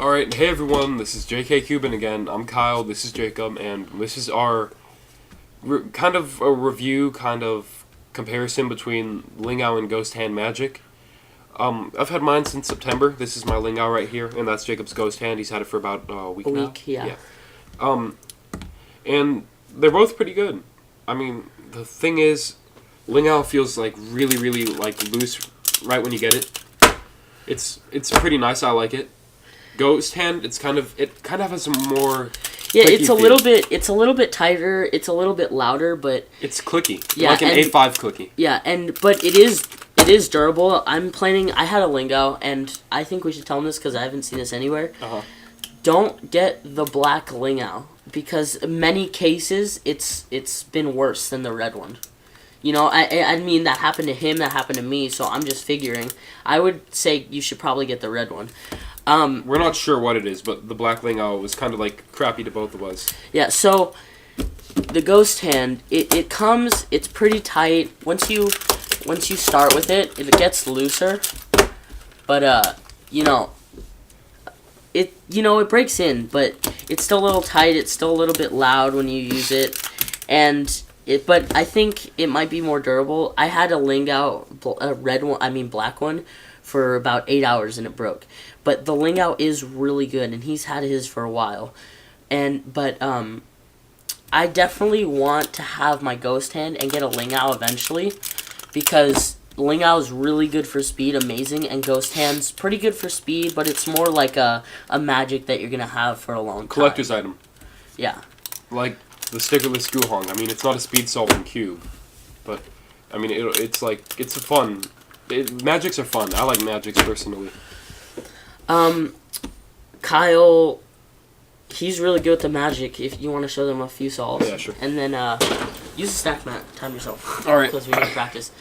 Alright, hey everyone, this is JK Cuban again. I'm Kyle, this is Jacob, and this is our kind of a review, kind of comparison between Lingao and Ghost Hand Magic. I've had mine since September. This is my Lingao right here, and that's Jacob's Ghost Hand. He's had it for about a week now. Yeah. And they're both pretty good. I mean, the thing is, Lingao feels like really like loose right when you get it. It's pretty nice. I like it. Ghost Hand, it kind of has some more. Yeah, it's a little bit tighter. It's a little bit louder, but it's clicky. Yeah, like an A5 clicky. Yeah, but it is durable. I had a Lingao, and I think we should tell them this because I haven't seen this anywhere. Don't get the black Lingao because in many cases it's been worse than the red one. You know, I mean, that happened to him, that happened to me, so I'm just figuring. I would say you should probably get the red one. We're not sure what it is, but the black Lingao was kind of like crappy to both of us. Yeah, so the Ghost Hand, it comes, it's pretty tight. Once you start with it, it gets looser. But it breaks in, but it's still a little tight. It's still a little bit loud when you use it, but I think it might be more durable. I had a Lingao, black one, for about 8 hours and it broke. But the Lingao is really good, and he's had his for a while. But I definitely want to have my Ghost Hand and get a Lingao eventually, because Lingao is really good for speed, amazing, and Ghost Hand's pretty good for speed, but it's more like a magic that you're gonna have for a long time. Collector's item. Yeah. Like the stickerless Guhong. I mean, it's not a speed solving cube, but I mean, it's a fun. Magics are fun. I like magics personally. Kyle, he's really good with the magic. If you want to show them a few solves. Yeah, sure. And then use a stack mat. Time yourself. All right. Because we need to practice.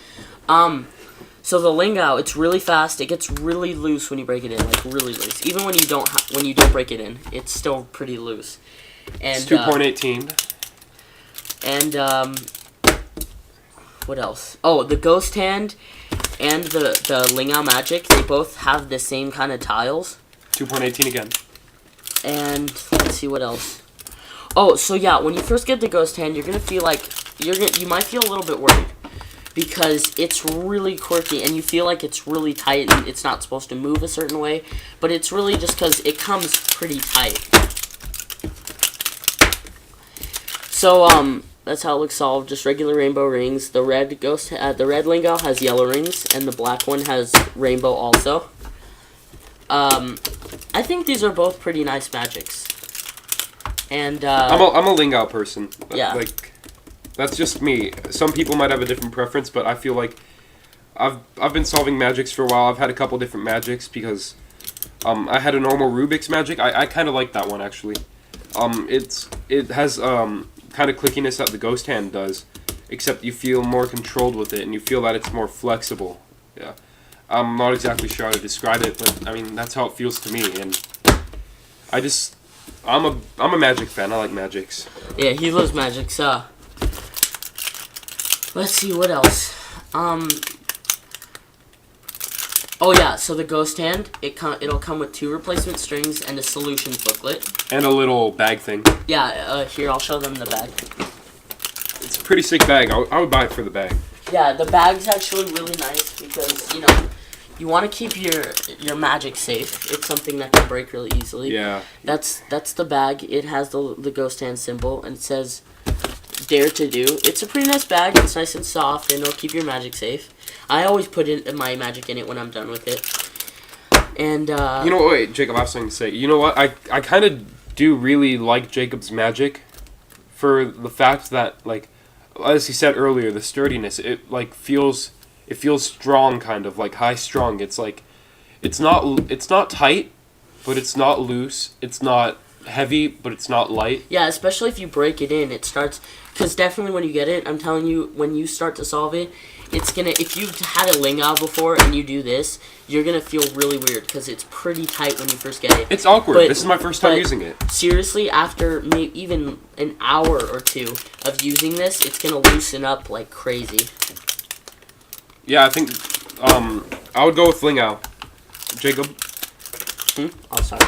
So the Lingao, it's really fast. It gets really loose when you break it in, like really loose. Even when you don't break it in, it's still pretty loose. And it's 2.18. And what else? Oh, the Ghost Hand and the Lingao Magic, they both have the same kind of tiles. 2.18 again. And let's see what else. Oh, so yeah, when you first get the Ghost Hand, you're gonna feel like you might feel a little bit worried because it's really quirky and you feel like it's really tight and it's not supposed to move a certain way, but it's really just because it comes pretty tight. So that's how it looks solved. Just regular rainbow rings. The red Lingao has yellow rings, and the black one has rainbow also. I think these are both pretty nice magics. And I'm a Lingao person. Yeah. Like, that's just me. Some people might have a different preference, but I feel like I've been solving magics for a while. I've had a couple different magics because I had a normal Rubik's magic. I kind of like that one actually. It has kind of clickiness that the Ghost Hand does, except you feel more controlled with it and you feel that it's more flexible. Yeah, I'm not exactly sure how to describe it, but I mean that's how it feels to me, and I'm a magic fan. I like magics. Yeah, he loves magics. Let's see what else. Oh yeah, so the Ghost Hand, it'll come with 2 replacement strings and a solutions booklet. And a little bag thing. Yeah, here, I'll show them the bag. It's a pretty sick bag. I would buy it for the bag. Yeah, the bag's actually really nice because, you want to keep your magic safe. It's something that can break really easily. Yeah. That's the bag. It has the Ghost Hand symbol, and it says, Dare to Do. It's a pretty nice bag. It's nice and soft, and it'll keep your magic safe. I always put my magic in it when I'm done with it. And wait, Jacob, I have something to say. You know what? I kind of do really like Jacob's magic for the fact that, like, as he said earlier, the sturdiness. It feels strong, kind of like high strung. It's like it's not tight, but it's not loose. It's not heavy, but it's not light. Yeah, especially if you break it in, it starts. Because definitely when you get it, I'm telling you, when you start to solve it, it's gonna. If you've had a Lingao before and you do this, you're gonna feel really weird because it's pretty tight when you first get it. It's awkward. This is my first time using it. Seriously, after maybe even an hour or 2 of using this, it's gonna loosen up like crazy. Yeah, I think I would go with Lingao. Jacob. Oh, sorry.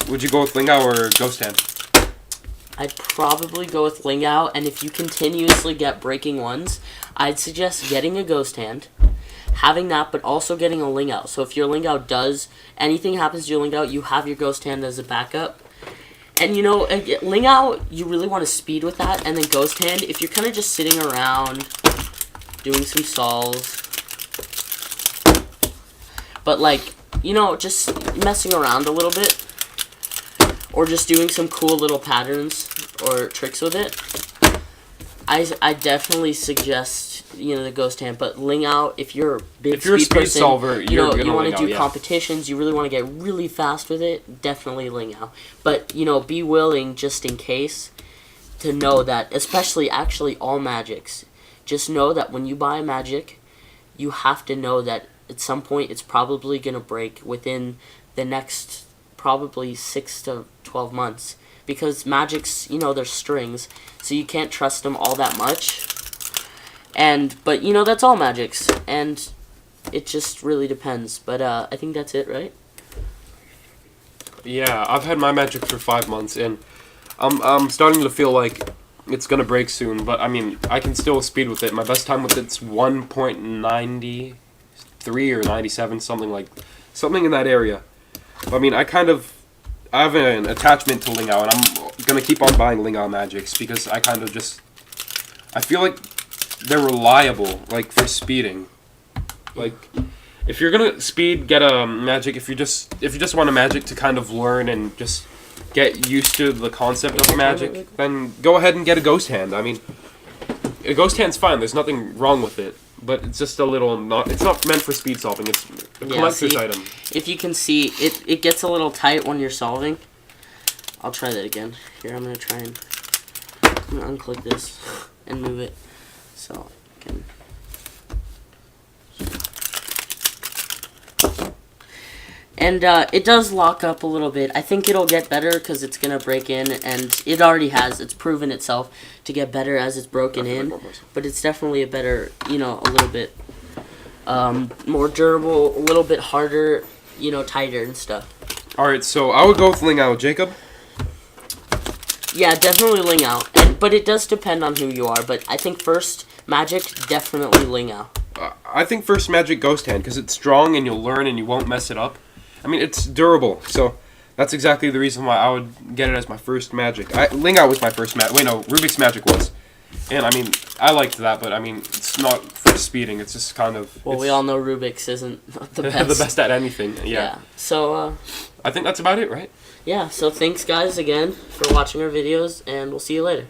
Would you go with Lingao or Ghost Hand? I'd probably go with Lingao, and if you continuously get breaking ones, I'd suggest getting a Ghost Hand, having that, but also getting a Lingao. So if your Lingao anything happens to your Lingao, you have your Ghost Hand as a backup. And Lingao, you really want to speed with that, and then Ghost Hand, if you're kind of just sitting around, doing some solves, but just messing around a little bit, or just doing some cool little patterns or tricks with it, I definitely suggest the Ghost Hand. But Lingao, if you're a big speed person, solver, you want to Lingao, do competitions, you really want to get really fast with it, definitely Lingao. But be willing just in case to know that, especially actually all magics, just know that when you buy a magic, you have to know that at some point it's probably gonna break within the next probably 6 to 12 months, because magics, they're strings, so you can't trust them all that much. But that's all magics, and it just really depends. But I think that's it, right? Yeah, I've had my magic for 5 months, and I'm starting to feel like it's gonna break soon. But I mean, I can still speed with it. My best time with it's 1.93 or 97, something in that area. I mean, I have an attachment to Lingao, and I'm gonna keep on buying Lingao magics because I feel like they're reliable, for speeding. If you're gonna speed, get a magic. If you just want a magic to kind of learn and just get used to the concept of a magic, then go ahead and get a Ghost Hand. I mean, a Ghost Hand's fine. There's nothing wrong with it. But it's just it's not meant for speed solving. It's a collector's item. If you can see, it gets a little tight when you're solving. I'll try that again. Here, I'm going to unclick this and move it so I can... And it does lock up a little bit. I think it'll get better because it's going to break in, and it already has. It's proven itself to get better as it's broken in. But it's definitely a better, a little bit more durable, a little bit harder, tighter and stuff. Alright, so I would go with Lingao. Jacob? Yeah, definitely Lingao. But it does depend on who you are. But I think first magic, definitely Lingao. I think first magic Ghost Hand because it's strong and you'll learn and you won't mess it up. I mean, it's durable, so that's exactly the reason why I would get it as my first magic. Lingao was my first magic. Wait, no, Rubik's Magic was. And, I mean, I liked that, but, I mean, it's not for speeding. It's just kind of... Well, we all know Rubik's isn't the best. The best at anything, yeah. So, I think that's about it, right? Yeah, so thanks, guys, again, for watching our videos, and we'll see you later.